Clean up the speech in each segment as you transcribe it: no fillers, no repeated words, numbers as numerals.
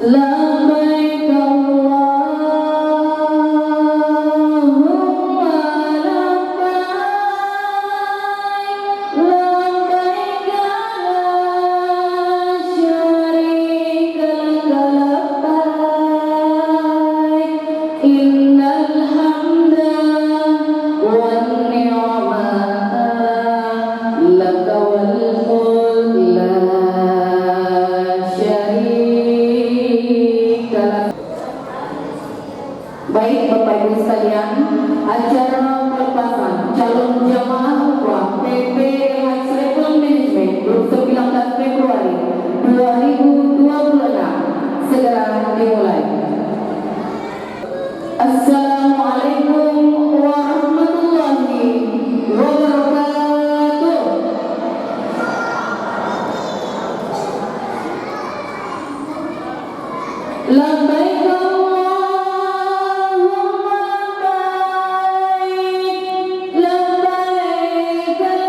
Labbaik Allahumma labbaik, labbaik la syarika laka labbaik, innal hamda wan ni'mata laka wal mulk la syarika lak. Baik Bapak Ibu sekalian, acara pelepasan calon jamaah umrah PPLH Travel Management Grup 19 Februari 2026 segera dimulai. Assalamualaikum warahmatullahi wabarakatuh. Labbaik Allahumma labbaik, labbaik la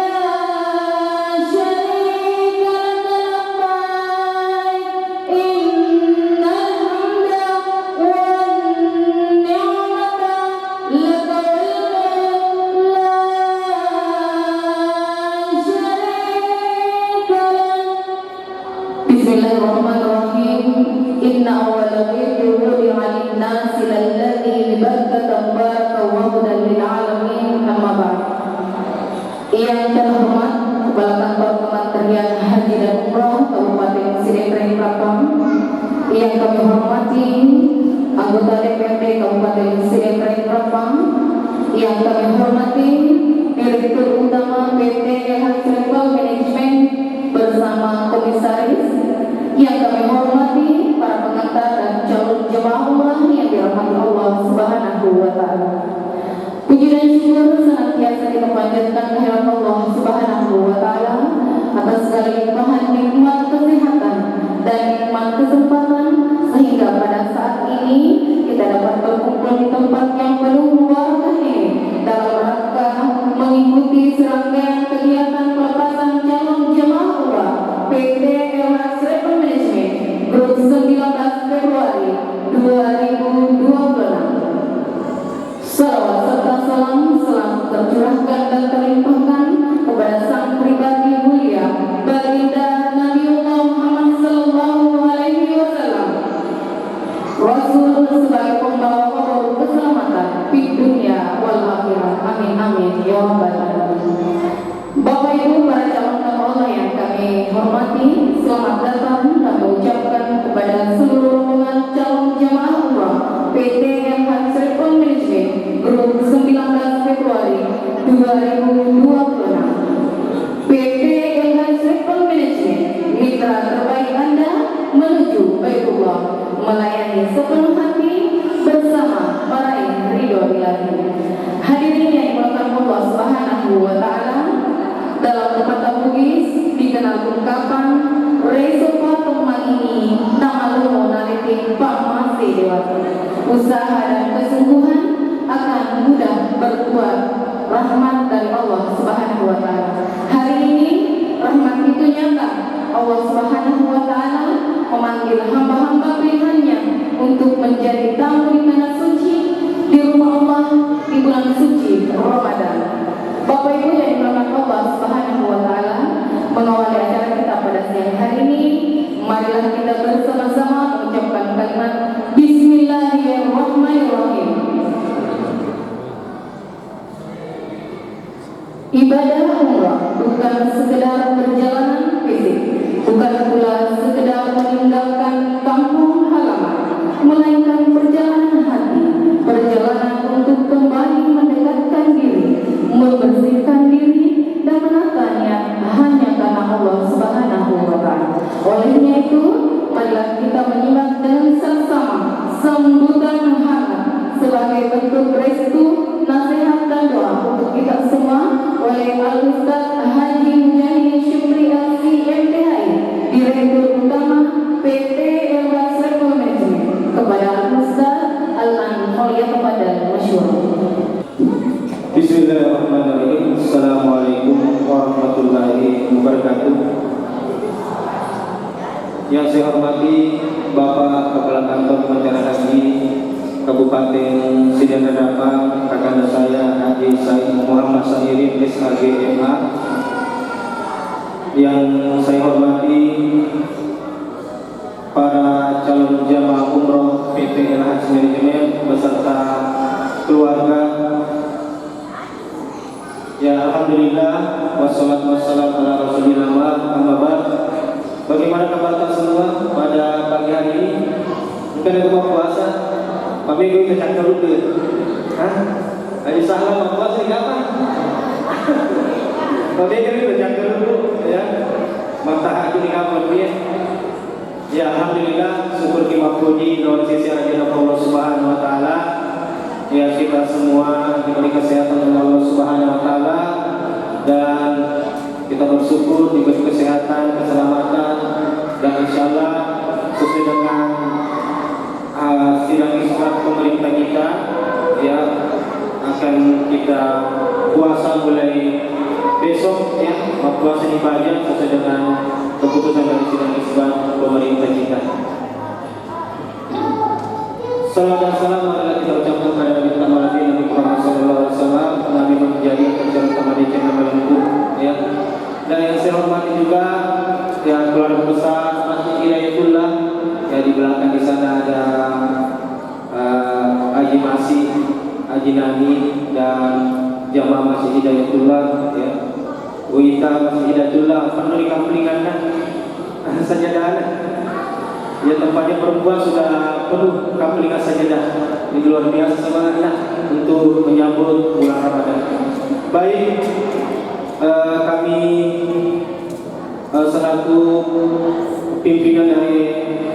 syarika laka labbaik, innal hamda wan ni'mata laka wal mulk la syarika lak. Bismillahirrahmanirrahim. Inna awwala baiti wudi'a lin-nasi lalladzi bi Bakkah mubarakan wa hudan lil alamin. Amma ba'd. Yang terhormat Kepala Kantor Kementerian Haji dan Umroh Kabupaten Sidemreng Prapam, yang kami hormati anggota DPRD Kabupaten Sidemreng Prapam, yang kami hormati Direktur Utama PT LH Travel Management bersama komisaris, yang kami hormati para pengantar dan calon jemaah umrah yang dirahmati Allah Subhanahu wa taala. Puji dan syukur senantiasa kita panjatkan kehadirat Allah Subhanahu wa taala atas segala limpahan nikmat kesehatan dan nikmat kesempatan, sehingga pada saat ini kita dapat berkumpul di tempat yang penuh barakah ini dalam rangka mengikuti serangkaian kegiatan pelepasan calon jemaah umrah PT LH Travel Management Grup 19 Februari 2026. Salawat serta salam selalu tercurahkan dan terlimpahkan kepada sang pribadi mulia baginda Nabiullah Muhammad sallallahu alaihi wasallam, Rasul sebagai pembawa kabar keselamatan di dunia wal akhirah. Amin amin ya rabbal alamin. Bapak Ibu para calon tamu Allah yang kami hormati, selamat datang kami ucapkan kepada seluruh rombongan calon jemaah umrah PT LH Travel Management Grup 19 Februari 2026. PT LH Travel Management, mitra terbaik Anda menuju Baitullah, melayani sepenuh hati bersama meraih ridho ilahi. Hadirin yang dimuliakan Allah Subhanahu wa taala, dalam pepatah Bugis dikenal ungkapan resopa tumang ini nama lumo nariting pamasi dewasa. Usaha dan kesungguhan akan mudah berbuat rahmat dari Allah Subhanahu wa taala. Hari ini rahmat itu nyata. Allah Subhanahu wa taala memanggil hamba-hamba pilihannya untuk menjadi tamu di tanah suci di rumah Allah di bulan suci Ramadan. Bapak Ibu yang dimuliakan Allah Subhanahu wa taala, mengawali acara kita pada siang hari ini, marilah kita bersama-sama mengucapkan kalimat Bismillahirrahmanirrahim. Ibadah umrah bukan sekedar perjalanan fisik, bukan pula sekedar meninggalkan kampung halaman, melainkan perjalanan hati, perjalanan untuk kembali mendekatkan diri, membersihkan diri dan menatanya hanya karena Allah Subhanahu wa taala. Olehnya itu, marilah kita menyimak dengan seksama sambutan hangat sebagai bentuk restu, nasihat dan doa untuk kita semua oleh Al-Ustaz Haji Mujahid Syukri LC-MPHI, Direktur Utama PT LH Travel Management, kepada Al-Ustaz Al-Man Mulia kepada Masyur. Bismillahirrahmanirrahim. Assalamualaikum warahmatullahi wabarakatuh. Yang saya hormati Bapak Kepala Kantor Kementerian Haji Kabupaten Sidang Dadapang, kakanda saya Haji Said Muhammad Sa'irin SHG MA. Yang saya hormati para calon jamaah umroh PT El Hajj Manajemen beserta keluarga. Ya, alhamdulillah wassalatu wassalamu ala rasulillah amma ba'd. Bagaimana kabar kita semua pada pagi hari ini? Mungkin ada buka puasa. Kami gue kecak dulu ke. Hah? Ayo salah buka puasa ini kapan? Kami gue kecak dulu ya. Mata hati ini kapan dia? Ya, alhamdulillah syukur kita puji dan sisi hadirat Allah Subhanahu wa taala. Ya, kita semua diberi kesehatan oleh Allah Subhanahu wa taala dan kita bersyukur diberi kesehatan, keselamatan, dan insyaallah sesuai dengan sidang isbat pemerintah kita ya akan kita puasa mulai besok ya, puasa ibadah sesuai dengan keputusan dari sidang isbat pemerintah kita. Salam dan salam adalah kita ucapkan kepada Nabi Muhammad SAW. Nabi menjadi terjalan kembali channel Maluku ya. Dan yang saya hormati juga ya keluarga besar Masjid Hidayatullah ya, di belakang di sana ada Haji Masih, Haji Nani dan jamaah Masjid Hidayatullah ya. Wita Masjid Hidayatullah peneringan-peneringan sajadah ya, tempatnya perempuan sudah penuh kapelingan sajadah. Ini luar biasa semangatnya untuk menyambut bulan Ramadan. Baik, kami selaku pimpinan dari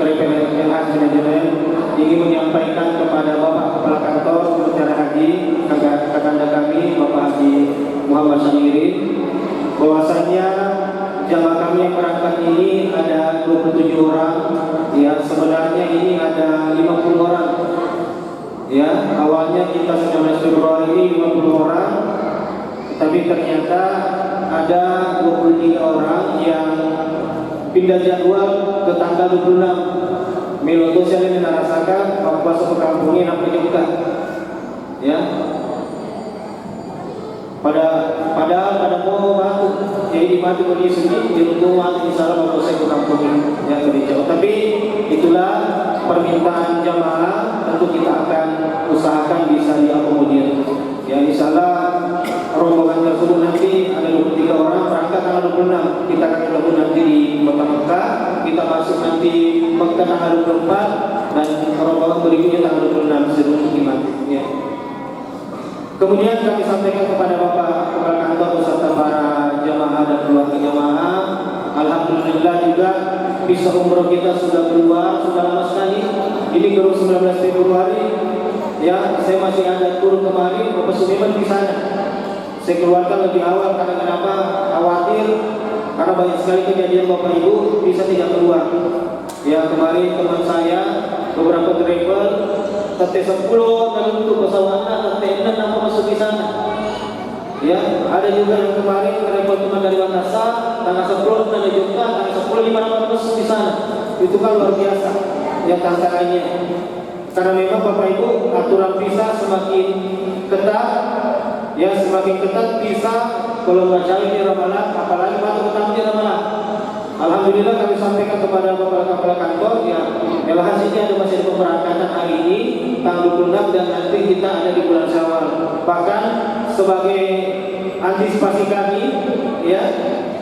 Kementerian Haji Manajemen ingin menyampaikan kepada Bapak Kepala Kantor Kementerian Haji, kakanda kami Bapak Haji Muhammad Sa'irin, bahwasanya jamaah kami yang berangkat ini ada 27 orang ya, sebenarnya ini ada 50 orang ya. Awalnya kita 19 Februari ini 50 orang, tapi ternyata ada 23 orang yang pindah jadwal ke tanggal 26 Mei. Untuk saya merasakan puasa perkampungnya nampak juga ya. Padahal pada mau mati, jadi dimati bagi sini, jadi mau mati di salah kalau saya kampung yang lebih jauh. Tapi itulah permintaan jamaah, tentu kita akan usahakan bisa diakomodir. Ya, insyaallah rombongan tersebut nanti ada 23 orang berangkat tanggal 26. Kita akan bertemu nanti di Kota Mekah, kita masuk nanti Mekah tanggal 24 dan rombongan berikutnya tanggal 26 sebelum kita ya. Kemudian kami sampaikan kepada Bapak Kepala Kantor beserta para jamaah dan keluarga jamaah, alhamdulillah juga visa umroh kita sudah keluar, sudah lama sekali. Ini baru 19 Februari. Ya, saya masih ada turun kemarin, Bapak Sudirman di sana. Saya keluarkan lebih awal karena kenapa? Khawatir karena banyak sekali kejadian Bapak Ibu bisa tidak keluar. Ya, kemarin teman saya beberapa driver Tete 10 dan untuk pesawatnya Tete 6 nama masuk di sana. Ya, ada juga yang kemarin travel teman dari Makassar tanggal 10 dan juga tanggal 10 5 nama masuk di sana. Itu kan luar biasa ya tantangannya. Karena memang Bapak Ibu aturan visa semakin ketat ya, semakin ketat visa kalau nggak di Ramadan, apalagi masuk ke di Ramadan. Alhamdulillah kami sampaikan kepada Bapak Kepala Kantor ya, El Hajj ini ada masih ada pemberangkatan hari ini tanggal 26 dan nanti kita ada di bulan Syawal. Bahkan sebagai antisipasi kami ya,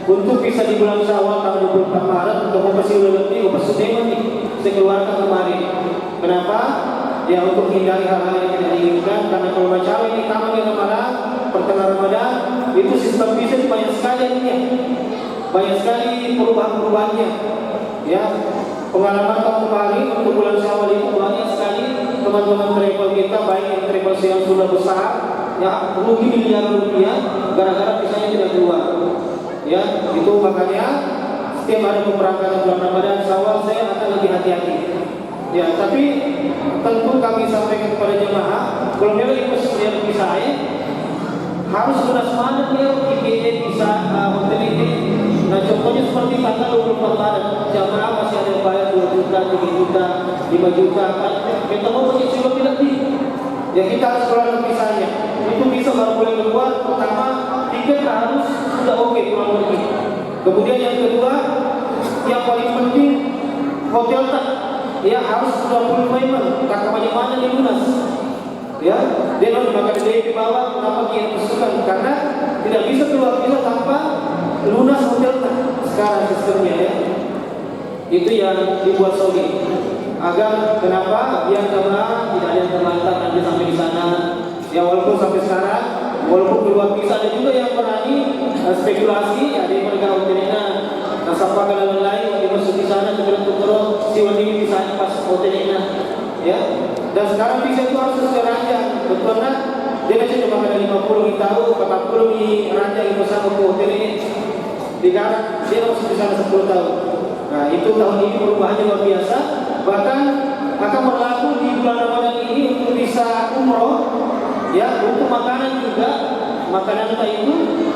untuk bisa di bulan Syawal tanggal 24 Maret untuk mempersiapkan nih saya keluarkan kemarin. Kenapa? Ya, untuk hindari hal-hal yang tidak diinginkan, karena kalau macam ini taman di Ramadan, pertengahan Ramadan itu sistem visa banyak sekali ini. Banyak sekali perubahan-perubahannya ya. Pengalaman tahun kemarin untuk bulan Syawal itu banyak sekali teman-teman travel kita, baik yang travel yang sudah besar ya, rugi miliar rupiah gara-gara visanya tidak keluar ya. Itu makanya setiap ada pemberangkatan bulan Ramadan Syawal saya akan lebih hati-hati ya. Tapi tentu kami sampaikan kepada jemaah, kalau memang investasi bisa harus sudah semangat ya, IPE bisa hotel ini Nah contohnya seperti tanggal 24 Maret, jamaah masih ada yang bayar 2 juta, 3 juta, 5 juta, kan? Kita mau menyusul lebih lebih. Ya kita harus keluar misalnya. Itu bisa baru boleh keluar. Pertama, tiket harus sudah oke kurang lebih. Kemudian yang kedua, yang paling penting hotel tak, ya harus sudah full payment. Kata bagaimana di lunas. Ya, dia harus makan di bawah. Kenapa kita pesukan? Karena tidak bisa keluar kita tanpa lunas hotel tak. Sekarang sistemnya ya. Itu yang dibuat Saudi. Agar kenapa? Biar jemaah tidak ada yang terlantar nanti sampai di sana. Ya walaupun sampai sekarang, walaupun keluar visa ada juga yang berani spekulasi, ya di mereka hotelnya nasabah dan lain-lain di masuk di sana sebelum turun si wanita bisa pas hotelnya, ya. Dan sekarang visa itu harus sesuai ranjang, betul kan? Dia masih cuma ada 50 tahu, 40 di ranjang itu sama ke hotel ini. Digarap dia harus di sana 10 tahun. Nah itu tahun ini perubahannya luar biasa. Bahkan akan berlaku di bulan Ramadan ini untuk bisa umroh, ya untuk makanan juga, makanan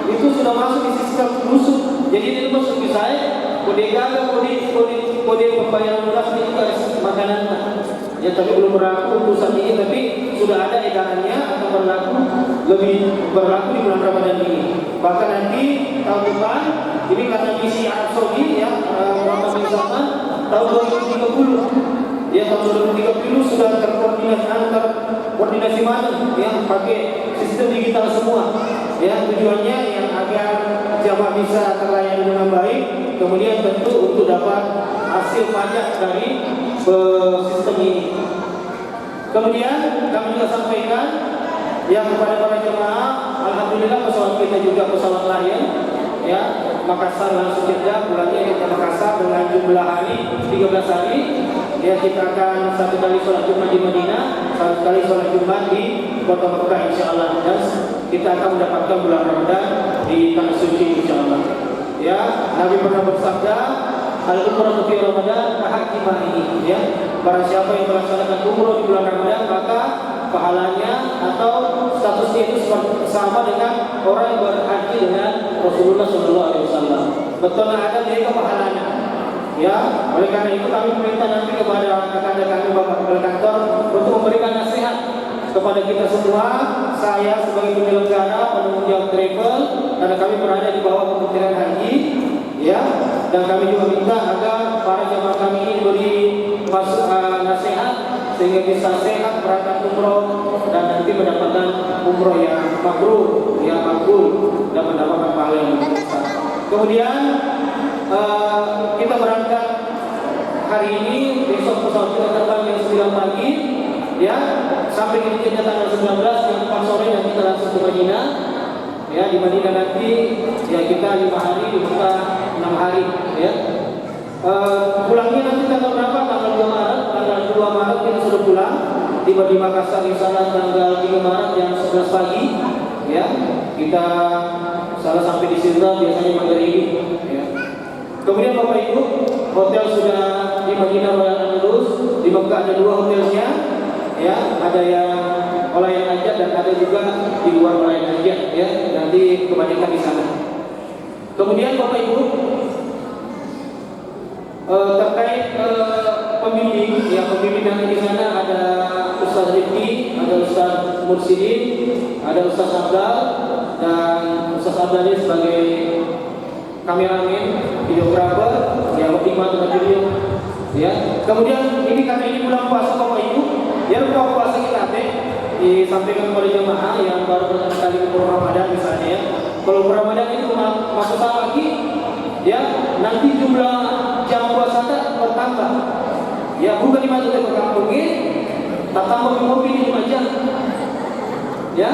itu sudah masuk di sistem rusuk. Jadi dia masuk di saya, kode gagal, kode pembayaran lunas itu ada makanan. Ya tapi belum berlaku untuk saat ini, tapi sudah ada edarannya akan lebih berlaku di bulan Ramadan ini. Bahkan nanti tahun depan ini karena misi Arab Saudi ya Muhammad bin Salman tahun 2030 ya tahun 2030 sudah koordinasi mana ya pakai sistem digital semua ya tujuannya yang agar jamaah bisa terlayani dengan baik, kemudian tentu untuk dapat hasil pajak dari sistem ini. Kemudian kami juga sampaikan ya kepada para jemaah, alhamdulillah pesawat kita juga pesawat Lion ya Makassar langsung Jeddah, bulannya kita Makassar dengan jumlah hari 13 hari ya kita akan satu kali sholat Jumat di Madinah, satu kali sholat Jumat di kota Mekah insyaallah, dan kita akan mendapatkan bulan Ramadan di tanah suci insyaallah. Ya Nabi pernah bersabda, al-umrah fi Ramadan kahakimah ya. Barang siapa yang melaksanakan umrah di bulan Ramadan maka pahalanya atau statusnya itu sama dengan orang yang berhaji dengan Rasulullah SAW. Betul ada mereka pahalanya. Ya, oleh karena itu kami meminta nanti kepada rekan-rekan kami Bapak Kepala Kantor untuk memberikan nasihat kepada kita semua. Saya sebagai penyelenggara penanggung jawab travel, karena kami berada di bawah Kementerian Haji, ya, dan kami juga minta agar para jamaah kami ini diberi nasihat sehingga bisa sehat berangkat umroh dan nanti mendapatkan umroh yang mabrur, yang makbul dan mendapatkan pahala yang besar. Kemudian kita berangkat hari ini, besok pesawat kita terbang jam 9 pagi, ya, sampai ke Jeddah tanggal 19 jam 4 sore dan kita langsung ke Madinah. Ya, di Madinah nanti ya kita 5 hari, di Mekah 6 hari, ya. Pulangnya nanti tanggal berapa? Tanggal 2 Maret, tanggal 2 Maret kita sudah pulang. Tiba di Makassar insya tanggal 3 Maret jam 11 pagi. Ya, kita salah sampai di Sinta biasanya maghrib. Ya. Kemudian Bapak Ibu, hotel sudah di Madinah Royal Andalus, di Mekah ada 2 hotelnya. Ya, ada yang olayan aja dan ada juga di luar olayan aja. Ya, nanti kebanyakan di sana. Kemudian Bapak Ibu, terkait pembimbing, ya pembimbing yang di sana ada Ustaz Rifki, ada Ustaz Mursidin, ada Ustaz Abdal, dan Ustaz Abdal ini sebagai kameramen, videografer, ya optimal dengan video, ya. Kemudian ini karena ini bulan puasa Bapak Ibu, ya bulan puasa kita disampaikan kepada jemaah yang baru pertama kali ke Ramadan misalnya, ya. Kalau Ramadan itu masuk lagi, ya nanti jumlah jam puasa bertambah. Ya bukan dimasukkan ke kampung ini, tak tambah di mobil ini 5 jam. Ya,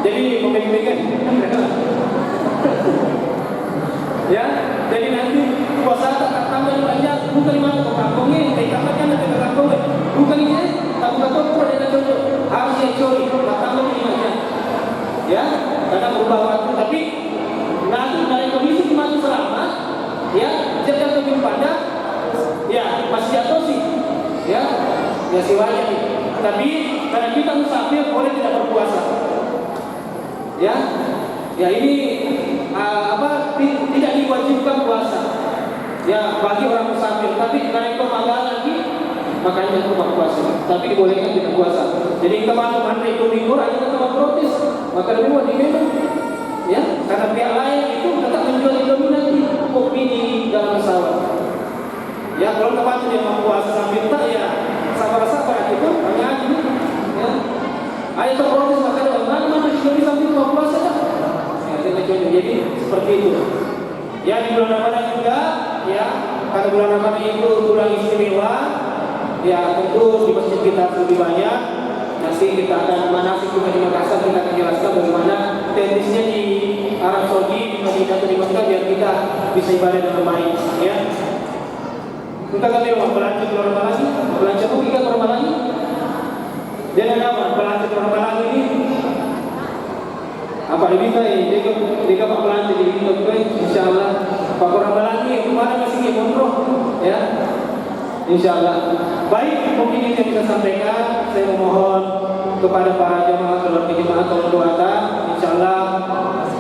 jadi memikirkan. Ya, jadi nanti puasa tak tambah 5 jam, bukan dimasukkan ke kampung ini, dikatakan nanti ke kampung ini. Bukan ini, tak bukan toko dengan cocok. Harus yang curi, tak tambah 5 jam. Ya, karena berubah waktu, tapi nanti dari kondisi masih selamat, ya, jangan lebih pada, ya, masih jatuh sih, ya siwanya nih. Tapi karena kita musafir boleh tidak berpuasa, ya ini tidak diwajibkan puasa. Ya, bagi orang musafir. Tapi karena itu magang lagi, makanya tetap puasa. Tapi dibolehkan tidak puasa. Jadi teman-teman itu libur, aja tetap protes. Maka lebih mau diminum. Ya, karena pihak lain itu tetap menjual Indomie nanti kopi di dalam pesawat. Ya, kalau teman itu dia mau puasa sambil tak ya sabar-sabar itu hanya aja. Ya, ayo terprotes maka ada mana Indomie sambil mau puasa tak? Jadi seperti itu. Ya, di bulan Ramadan juga, ya, karena bulan Ramadan itu bulan istimewa, ya tentu di masjid kita lebih banyak. Nanti kita akan manasik juga di Makassar, kita akan jelaskan bagaimana teknisnya di Arab Saudi, di Madinah atau di Mekah biar kita bisa ibadah dengan baik. Ya, kita kan mau belanja keluar rumah lagi, belanja pun kita keluar rumah lagi. Jangan apa belanja keluar rumah lagi ini. Apa diminta ya? Jika Pak belanja diminta insyaallah Pak orang lagi kemana masih kontrol, ya. Insyaallah. Baik, mungkin itu yang bisa sampaikan. Saya memohon kepada para jamaah keluarga jemaah tolong doakan. Insyaallah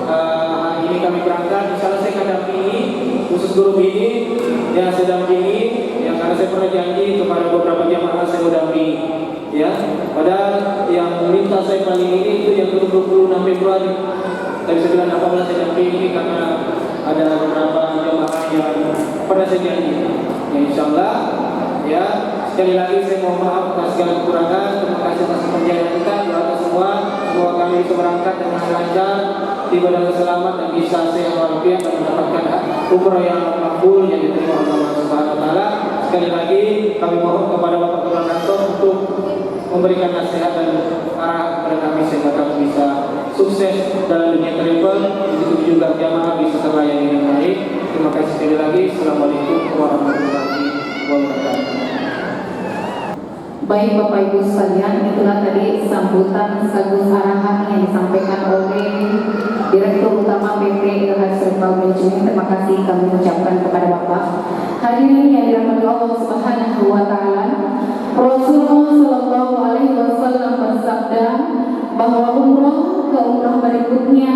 hari ini kami berangkat. Insyaallah saya akan dampingi khusus guru ini yang saya dampingi. Ya, karena saya pernah janji kepada beberapa jamaah saya mau dampingi. Ya, padahal yang minta saya paling ini itu yang 26 Februari. Tapi saya bilang apabila saya dampingi karena ada beberapa jamaah yang pernah saya janji. Ya, insyaallah. Ya, sekali lagi saya mohon maaf atas segala kekurangan. Terima kasih atas perjalanan kita. Doakan semua, semoga kami bisa berangkat dengan lancar, tiba dengan selamat dan bisa sehat walafiat dan mendapatkan umrah yang makbul yang diterima oleh Allah Subhanahu wa taala. Sekali lagi kami mohon kepada Bapak Gubernur untuk memberikan nasihat dan arah kepada kami sehingga kami bisa sukses dalam dunia travel, begitu juga jamaah bisa terlayani dengan baik. Terima kasih sekali lagi. Assalamualaikum warahmatullahi wabarakatuh. Baik Bapak Ibu sekalian, itulah tadi sambutan sekaligus arahan yang disampaikan oleh Direktur Utama PT Ilhaj Travel Management. Terima kasih kami ucapkan kepada Bapak. Hadirin yang dirahmati Allah Subhanahu wa taala, Rasulullah sallallahu alaihi wasallam bersabda bahwa umrah ke umrah berikutnya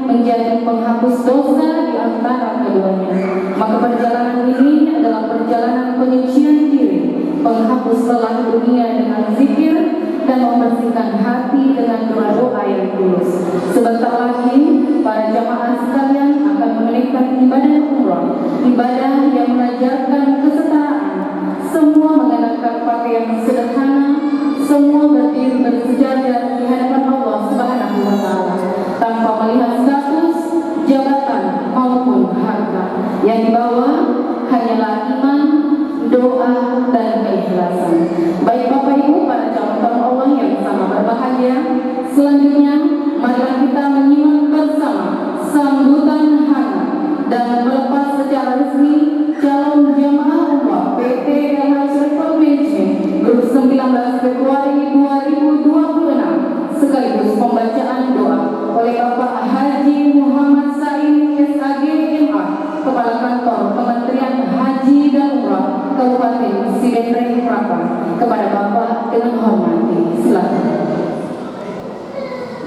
menjadi penghapus dosa di antara keduanya. Maka perjalanan ini adalah perjalanan penyucian diri, penghapus lelah dunia dengan zikir dan membersihkan hati dengan doa-doa yang tulus. Sebentar lagi para jamaah sekalian akan menunaikan ibadah umrah, ibadah yang mengajarkan kesetaraan. Semua mengenakan pakaian sederhana, semua berdiri bersejajar di hadapan Allah Subhanahu wa taala tanpa melihat status, jabatan maupun harta. Yang dibawa hanyalah iman, doa dan keikhlasan. Baik Bapak Ibu para calon tamu Allah yang sama berbahagia, selanjutnya marilah kita menyimak bersama sambutan hangat dan melepas secara resmi calon jamaah umrah PT Ilhaj Travel Management Grup 19 Februari 2026 sekaligus pembacaan doa oleh Bapak Haji Muhammad Said SAG MA, Kepala Kantor Kementerian Haji dan Umrah Kabupaten Sidendreng Prapan. Kepada Bapak dengan hormat, silakan.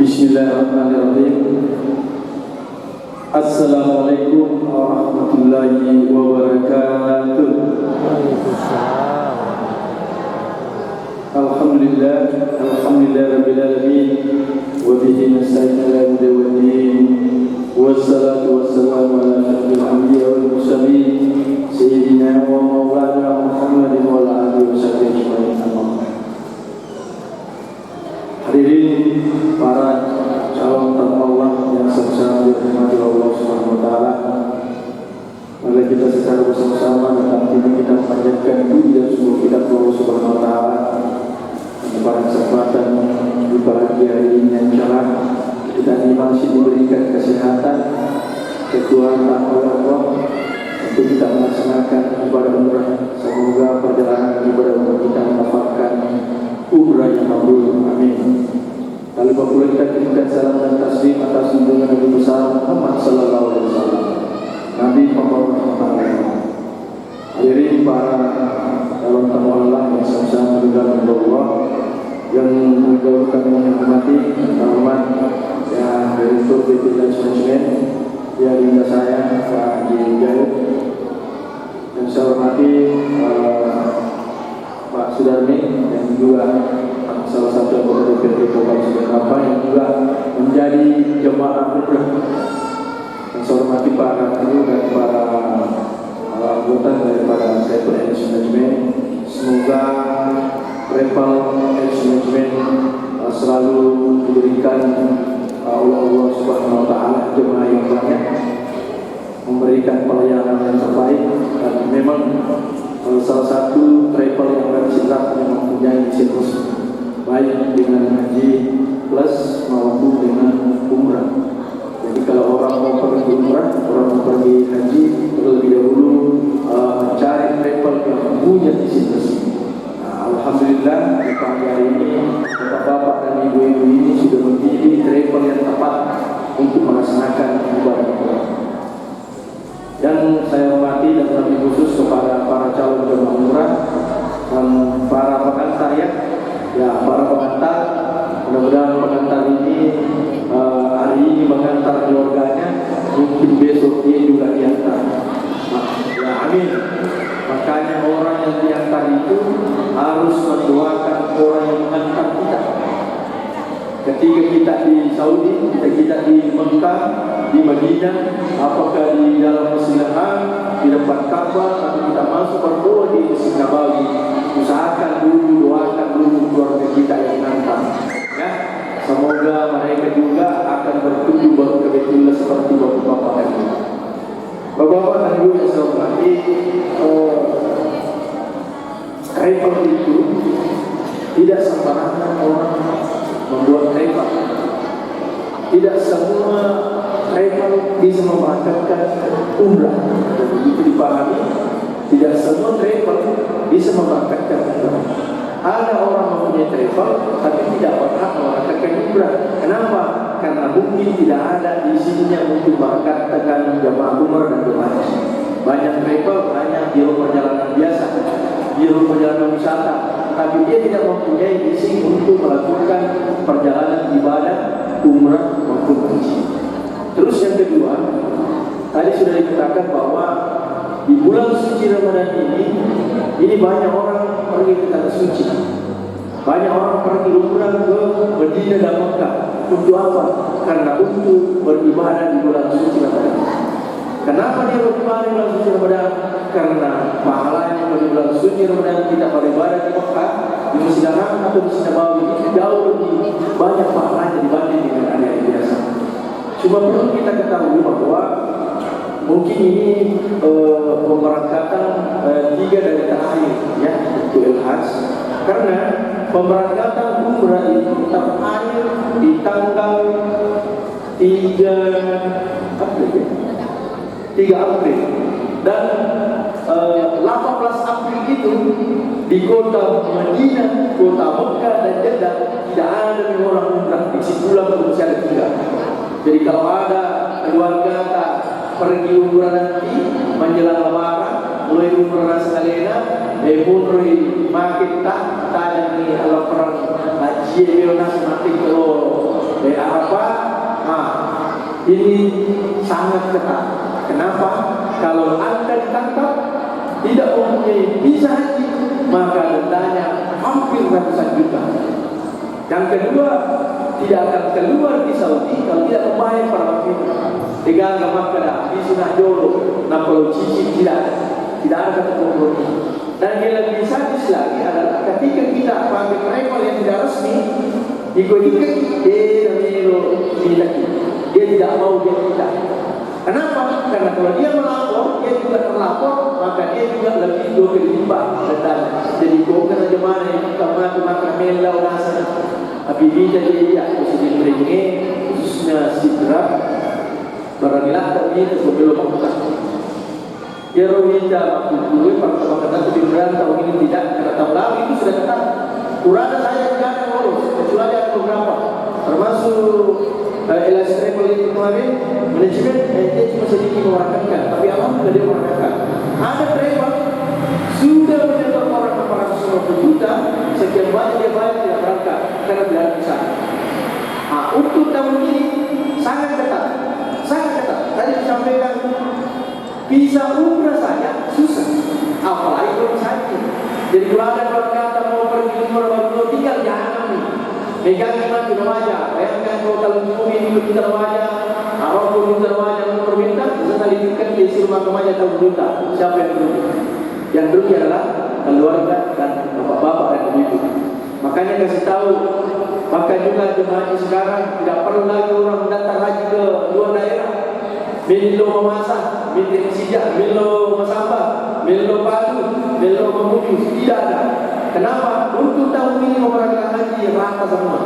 Bismillahirrahmanirrahim. Assalamualaikum warahmatullahi wabarakatuh. Alhamdulillah, alhamdulillah rabbil alamin, wa bihi nasta'in ala huda wa din, wassalatu wassalamu ala asyrafil anbiya wal mursalin sayyidina wa maulana Muhammadin wa ala alihi washabbihi ajma'in. Hadirin para calon tamu Allah yang sama-sama dirahmati Allah Subhanahu wa taala. Mari kita secara bersama-sama dalam ini kita memanjatkan puji dan syukur kita kepada Allah Subhanahu wa taala pada kesempatan di pagi hari ini yang cerah kita ini masih diberikan kesehatan, kekuatan oleh Allah untuk kita melaksanakan ibadah umrah. Semoga perjalanan ibadah umrah kita mendapatkan umrah yang makbul. Amin. Lalu pula kita kirimkan salam dan tasbih atas junjungan Nabi besar Muhammad sallallahu alaihi wasallam, Nabi pembawa rahmat. Hadirin para calon tamu Allah yang sama-sama dalam Allah yang mengaturkan menghormati hormat ya Direktur PT Ilhaj Management yang dinda saya Pak Haji Jaya, yang saya hormati Pak Sudarmi yang juga salah satu anggota DPRD Kabupaten Surakarta yang juga menjadi jemaah umrah. Yang saya hormati Pak Ratu dan para anggota daripada Travel Agency Management. Semoga Travel Agency Management selalu diberikan oleh Allah Subhanahu Wa Taala jemaah yang banyak, memberikan pelayanan yang terbaik, dan memang salah satu travel yang bercinta yang mempunyai siklus baik dengan haji plus maupun dengan umrah. Jadi kalau orang mau pergi umrah, orang mau pergi haji, terlebih dahulu mencari travel yang punya siklus. Alhamdulillah di pagi hari ini bapak-bapak dan ibu-ibu ini sudah memilih travel yang tepat untuk melaksanakan ibadah umrah. Dan saya hormati dan lebih khusus kepada para calon jemaah umrah dan para pengantar para pengantar. Mudah-mudahan pengantar ini hari ini mengantar keluarganya, mungkin besok dia juga diantar. Amin. Makanya orang yang diantar itu harus mendoakan orang yang mengantar kita. Ketika kita di Saudi, kita di Mekah, di Madinah, apakah di dalam Masjidil Haram, di depan Ka'bah, atau kita masuk berdoa di Masjid Nabawi, usahakan dulu, doakan dulu keluarga kita yang mengantar. Ya, semoga mereka juga akan bertuju baru ke Baitullah seperti bapak-bapak dan ibu. Bapak-bapak dan ibu yang saya hormati, travel itu tidak sembarangan orang membuat travel. Tidak semua travel bisa memberangkatkan umrah. Dan begitu dipahami, tidak semua travel bisa memberangkatkan umrah. Ada orang mempunyai travel tapi tidak berhak memberangkatkan umrah. Kenapa? Karena mungkin tidak ada isinya untuk memberangkatkan jemaah umrah dan jemaah haji. Banyak travel hanya biro perjalanan biasa, biro perjalanan wisata, tapi dia tidak mempunyai izin untuk melakukan perjalanan ibadah umrah maupun haji. Terus yang kedua, tadi sudah dikatakan bahwa di bulan suci Ramadan ini banyak orang pergi ke tanah suci, banyak orang pergi umrah ke Madinah dan Mekah. Untuk apa? Karena untuk beribadah di bulan suci Ramadan. Kenapa dia beribadah di bulan suci Ramadan? Karena pahalanya pada bulan suci Ramadan kita beribadah di Mekah, di Masjid Haram atau di Masjid Nabawi itu jauh lebih banyak pahalanya dibanding dengan hari-hari biasa. Cuma perlu kita ketahui bahwa mungkin ini pemberangkatan 3 dari terakhir ya untuk El-Hajj, karena pemberangkatan umrah itu terakhir di tanggal 3 April dan 18 April itu di kota Madinah, kota Mekah dan Jeddah tidak ada orang umrah. Di situ pulang masih ada 3. Jadi kalau ada keluarga pergi umrah nanti menjelang Lebaran, mulai umrah salena, umrah makin tak tanya ni kalau perang haji dia nak mati kalau Arafah. Ini sangat ketat. Kenapa? Kalau Anda ditangkap tidak mempunyai visa haji, maka dendanya hampir ratusan juta. Yang kedua, tidak akan keluar di Saudi kalau tidak membayar para wakil. Tiga agama kada, visa nak jolo, nak kalau cicit tidak ada kompromi. Dan yang lebih sadis lagi adalah ketika kita pakai travel yang tidak resmi, ikut-ikut dia tidak mau dia tidak. Kenapa? Karena kalau dia melapor, dia juga terlapor, maka dia juga lebih 2 kali lipat dendanya. Jadi bukan aja mana yang kita makan melau rasa, tapi dia jadi presiden beringin, khususnya sidra, barangnya tapi sebelum makan. Ya Rohingya dulu para itu diberang tahun ini tidak, karena tahun lalu itu sudah ketat. Kurang saya tidak akan lolos, kecuali ada beberapa, termasuk LS Travel itu kemarin manajemen dia cuma sedikit mewartakan, tapi alhamdulillah dia mewartakan. Ada travel sudah menyetor orang 450 juta, sekian banyak dia bayar tidak berangkat karena tidak bisa. Untuk tahun ini sangat ketat, sangat ketat. Tadi Bisa umrah saja susah, apalagi kalau sakit. Jadi kalau ada kata mau pergi umrah baru tinggal jangan nih. Megang mati wajah, bayangkan kalau bumi ini kita wajah, arah kita wajah mau perminta, sekali dikan di rumah wajah kalau minta, siapa yang rugi? Yang rugi adalah keluarga dan bapak-bapak dan ibu. Makanya kasih tahu, maka juga jemaah sekarang tidak perlu lagi orang datang haji ke luar daerah. Milo memasak, milo sijak, milo masamba, milo padu, milo memuju, tidak ada. Kenapa? Untuk tahun ini memerangkan haji rata semua.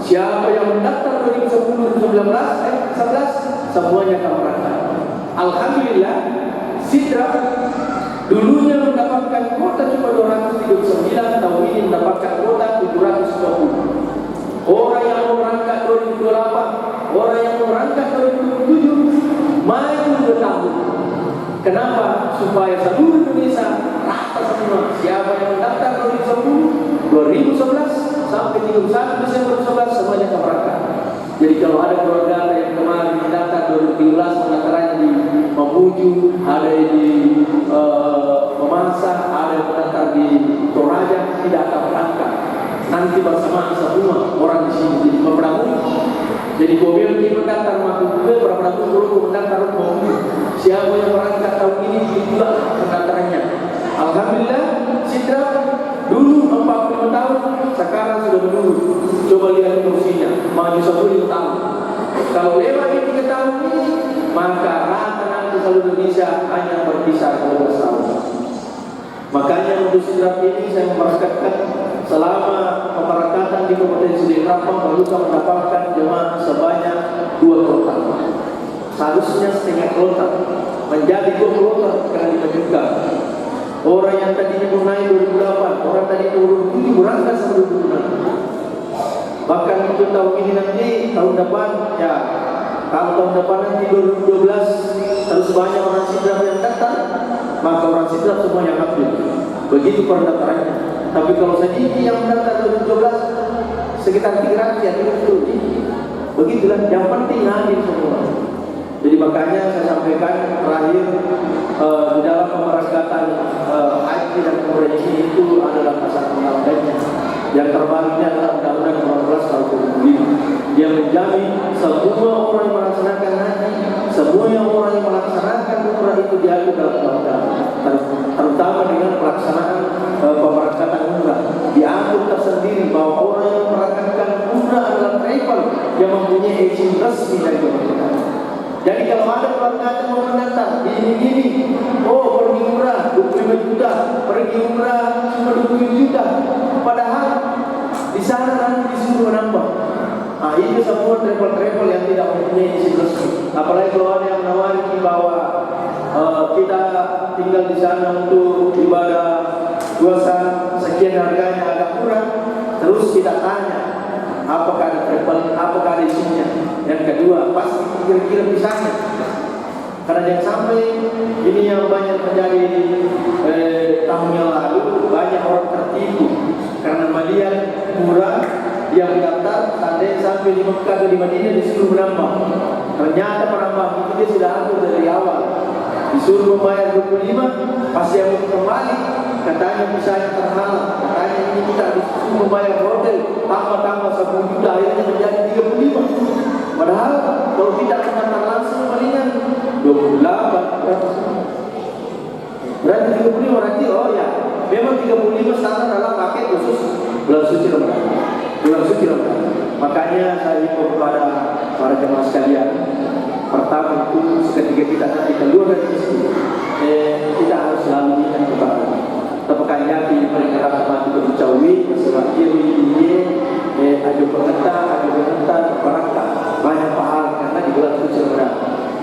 Siapa yang mendaftar 2010, 11, semuanya akan merata. Alhamdulillah, Sidrap dulunya mendapatkan kuota cuma 239, tahun ini mendapatkan kuota 720. Orang yang mau berangkat 2028, orang yang mau berangkat 2027, maju ke tahun. Kenapa? Supaya seluruh Indonesia rata semua. Siapa yang mendaftar 2010, 2011 sampai 31 Desember 2011 semuanya akan berangkat. Jadi kalau ada keluarga yang kemarin mendaftar 2013 pendaftarannya di Mamuju, ada di Memasak, ada yang mendaftar di Toraja, tidak akan berangkat. Nanti bersama semua orang di sini jadi pemberangkat. Jadi mobil kita mendaftar Mamuju, berapa dulu mendaftar Mamuju. Siapa yang berangkat tahun ini juga pendaftarannya. Alhamdulillah, Sidrap dulu 45 tahun, sekarang sudah menurun. Coba lihat kursinya, maju 10 tahun. Kalau lewat 3 tahun ini, maka rata nanti seluruh Indonesia hanya berkisar 12 tahun. Makanya untuk Sidrap ini saya memperkatakan selama pemberangkatan di Kabupaten Sidrap baru mendapatkan jemaah sebanyak 2 kloter. Seharusnya setengah kloter menjadi 2 kloter karena dimajukan. Orang yang tadinya mau naik 2008, orang tadi 2007 berangkat sampai 2006. Bahkan untuk tahun ini nanti, tahun depan, ya kalau tahun depan nanti 2012 terus banyak orang Sidrap yang datang, maka orang Sidrap semua yang aktif. Begitu pendaftarannya. Tapi kalau sedikit yang mendaftar 2012 sekitar 300 ya itu. Begitulah, yang penting hadir semua. Jadi makanya saya sampaikan terakhir di dalam pemberangkatan haji dan umrah ini itu adalah pasal undang-undangnya. Yang terbarunya adalah Undang-Undang 18 tahun 2005. Dia menjamin semua orang yang melaksanakan haji, semua orang yang melaksanakan umrah itu diatur dalam undang-undang. Terutama dengan pelaksanaan pemberangkatan umrah. Diatur tersendiri bahwa orang yang memberangkatkan umrah adalah travel yang mempunyai izin resmi dari pemerintah. Jadi kalau ada pelanggan mau mendaftar gini, oh pergi umrah 25 juta, pergi umrah cuma 20 juta, padahal di sana nanti disuruh menambah. Nah itu semua travel yang tidak mempunyai izin resmi. Apalagi kalau ada yang menawarkan bahwa kita tinggal di sana untuk ibadah puasa sekian harganya agak murah, terus kita tanya apakah ada travel, apakah ada isinya. Yang kedua, pasti kira-kira di sana. Karena yang sampai ini yang banyak terjadi tahun yang lalu, banyak orang tertipu karena melihat murah, dia mendaftar, sampai di Mekah atau di Madinah disuruh menambah. Ternyata penambah itu dia sudah atur dari awal. Disuruh membayar 25, pas dia mau kembali, katanya misalnya terhalang, katanya ini kita disuruh membayar hotel, tambah 10 juta, akhirnya menjadi 35. Padahal kalau tidak mendaftar langsung palingan 28. Berarti 35 berarti oh ya, memang 35 standar dalam paket khusus bulan suci Ramadan. Bulan suci Ramadan. Makanya saya himbau kepada para jemaah sekalian, pertama itu ketika kita nanti keluar dari masjid, tidak harus selalu ingat kepada tepukan jati peringatan mati bercawi sebab kiri ada pengetah perangkat banyak pahala karena di bulan suci Ramadan.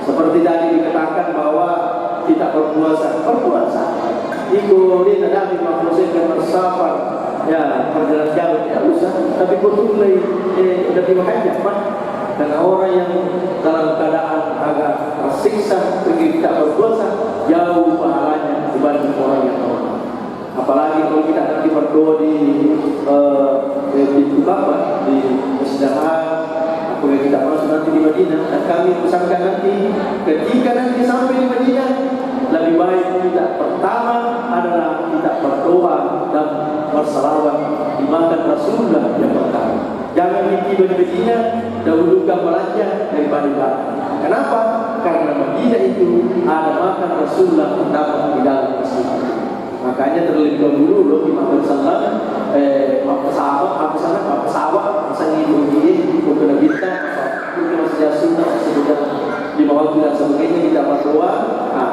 Seperti tadi dikatakan bahwa kita berpuasa itu dia tidak dimaksudkan bersafar ya perjalanan jauh tidak usah, tapi betul lebih makanya apa? Karena orang yang dalam keadaan agak tersiksa ketika kita berpuasa jauh pahalanya dibanding orang yang normal. Apalagi kalau kita nanti berdoa di Masjidil kemudian kita masuk nanti di Madinah, dan kami pesankan nanti ketika nanti sampai di Madinah lebih baik kita pertama adalah kita berdoa dan bersalawat di makan Rasulullah yang pertama. Jangan tiba di Medina dahulukan belanja daripada ibadah. Kenapa? Karena Medina itu ada makan Rasulullah pertama di dalam masjid. Makanya terlebih dahulu loh di Muhammad pesawat misalnya ini bukan kita mungkin masih sunnah sebenarnya di bawah kita sebagainya kita berdoa,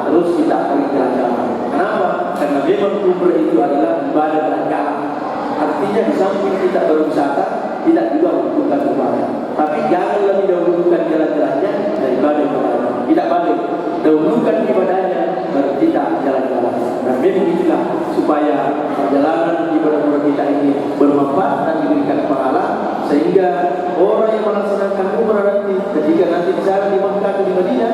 terus kita akan jalan-jalan. Kenapa? Karena memang umrah itu adalah ibadah jalan-jalan. Artinya di samping kita berwisata, tidak juga melakukan ibadah. Tapi jangan lebih dahulukan jalan-jalannya daripada ibadah. Tidak balik, dahulukan ibadahnya baru kita jalan-jalan. Dan memang itulah supaya perjalanan ibadah kita ini bermanfaat dan diberikan pahala, sehingga orang yang melaksanakan umrah nanti ketika nanti di sana di Makkah atau di Madinah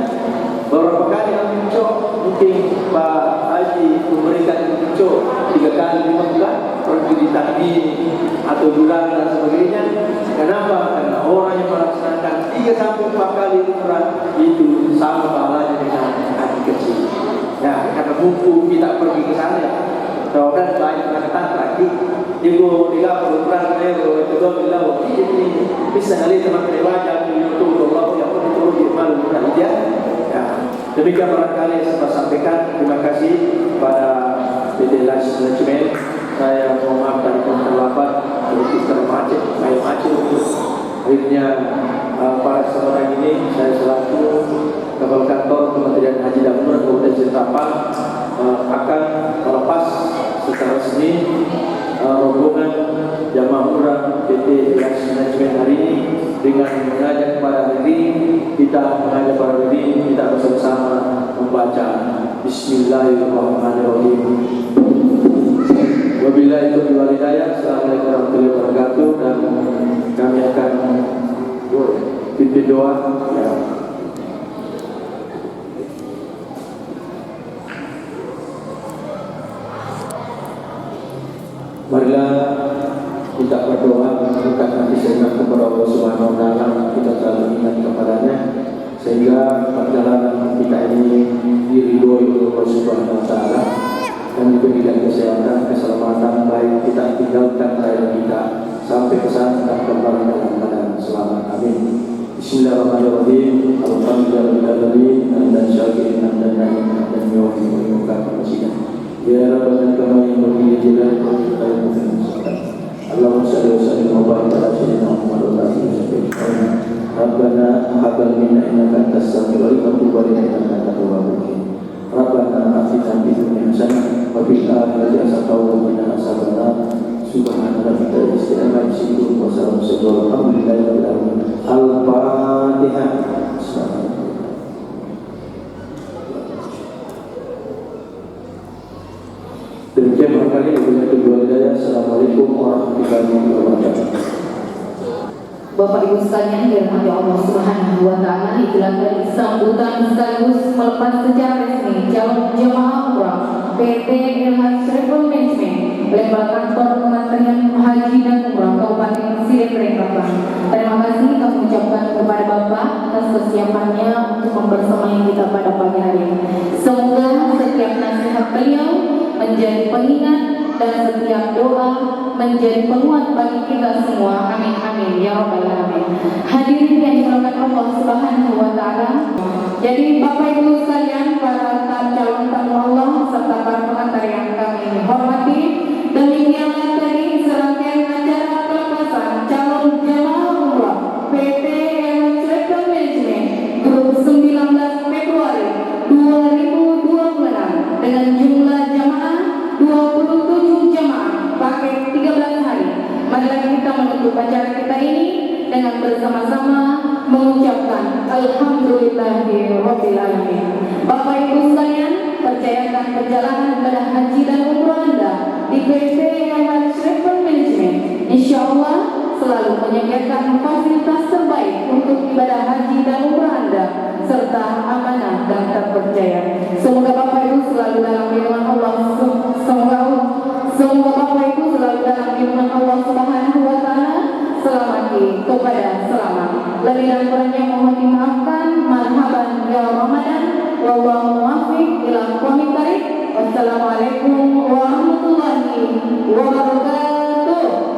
beberapa kali ambil cok, mungkin Pak Haji memberikan cok 3 kali di Makkah pergi di takbir atau dulang dan sebagainya. Kenapa? Karena orang yang melaksanakan 3 sampai 4 kali umrah itu sama pahalanya dengan haji kecil. Ya, karena buku kita pergi ke sana, dan baik kata lagi, ibu tiga perumrah itu bilang, ini bisa kali teman lewat itu Allah yang perlu dimalu dia. Ya, demikian barangkali saya sampaikan. Terima kasih pada PT Life Management. Saya mohon maaf dari terlambat, terus macet, saya macet untuk akhirnya para seorang ini saya selaku Kepala Kantor Kementerian Haji dan Umrah Kabupaten Cirebon akan melepas secara resmi rombongan jamaah umrah PT Life Management hari ini dengan mengajak para hadirin kita bersama-sama membaca Bismillahirrahmanirrahim. Wabillahi taufiq wal hidayah. Assalamualaikum warahmatullahi wabarakatuh. Dan kami akan pimpin doa. Ya. Marilah kita berdoa menunjukkan hati sehat kepada Allah Subhanahu Wa Taala. Kita selalu ingat kepadanya sehingga perjalanan kita ini diridhoi oleh Allah Subhanahu Wa Taala dan diberikan kesehatan, keselamatan, baik kita tinggalkan lahir kita sampai ke sana dan kembali dalam keadaan selamat. Amin. Bismillahirrahmanirrahim. Alhamdulillahirobbilalamin. Dan syakirin dan naimin dan yuwaffiquna masyidah. Ya Rabbana kama yanbaghi li jalali wajhika ya Muhammad. Allahumma shalli wa sallim wa barik ala sayyidina Muhammad wa ala alihi wa sahbihi. Rabbana hab lana innaka antas samiul alim wa tub alaina innaka antat tawwabur rahim. Rabbana atina fid dunya hasanah wa fil akhirati hasanah wa qina adzabannar. Subhana rabbika rabbil izzati amma yasifun wa salamun alhamdulillahi rabbil alamin. Al-Fatihah. Demikian barangkali wabillahi taufiq wal hidayah. Assalamualaikum warahmatullahi wabarakatuh. Bapak Ibu sekalian yang dirahmati Allah Subhanahu wa Ta'ala, itulah dari sambutan sekaligus melepas secara resmi calon jemaah umrah PT LH Travel Management oleh Kepala Kantor Kementerian Haji dan Umrah Kabupaten Sidrap. Terima kasih kami ucapkan kepada Bapak atas kesiapannya untuk membersamai kita pada pagi hari ini. Semoga setiap nasihat beliau menjadi pengingat dan setiap doa menjadi penguat bagi kita semua. Amin amin ya rabbal alamin. Hadirin yang dimuliakan Allah Subhanahu wa Ta'ala. Jadi Bapak Ibu sekalian, para calon tamu Allah serta para pengantar yang kami hormati, demikianlah tadi serangkaian acara pelepasan calon jemaah umrah PT LH Travel Management Grup 19 Februari 2026 dengan jumlah jemaah 27 jemaah paket 13 hari. Marilah kita menutup acara kita ini dengan bersama-sama mengucapkan Alhamdulillahirabbil alamin. Bapak Ibu sekalian, percayakan perjalanan ibadah haji dan umrah Anda di PT LH Travel Management. Insyaallah selalu menyediakan fasilitas terbaik untuk ibadah haji dan umrah Anda serta amanah dan terpercaya. Semoga Bapak Ibu selalu dalam lindungan Allah. Semoga Bapak Ibu selalu dalam lindungan Allah Subhanahu wa Ta'ala. Selamati kepada selamat. Lebih dan kurangnya mohon dimaafkan. Marhaban ya Ramadan. Wallahu muwaffiq. Wabillahi taufiq wal hidayah. Wassalamualaikum warahmatullahi wabarakatuh.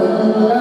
semua.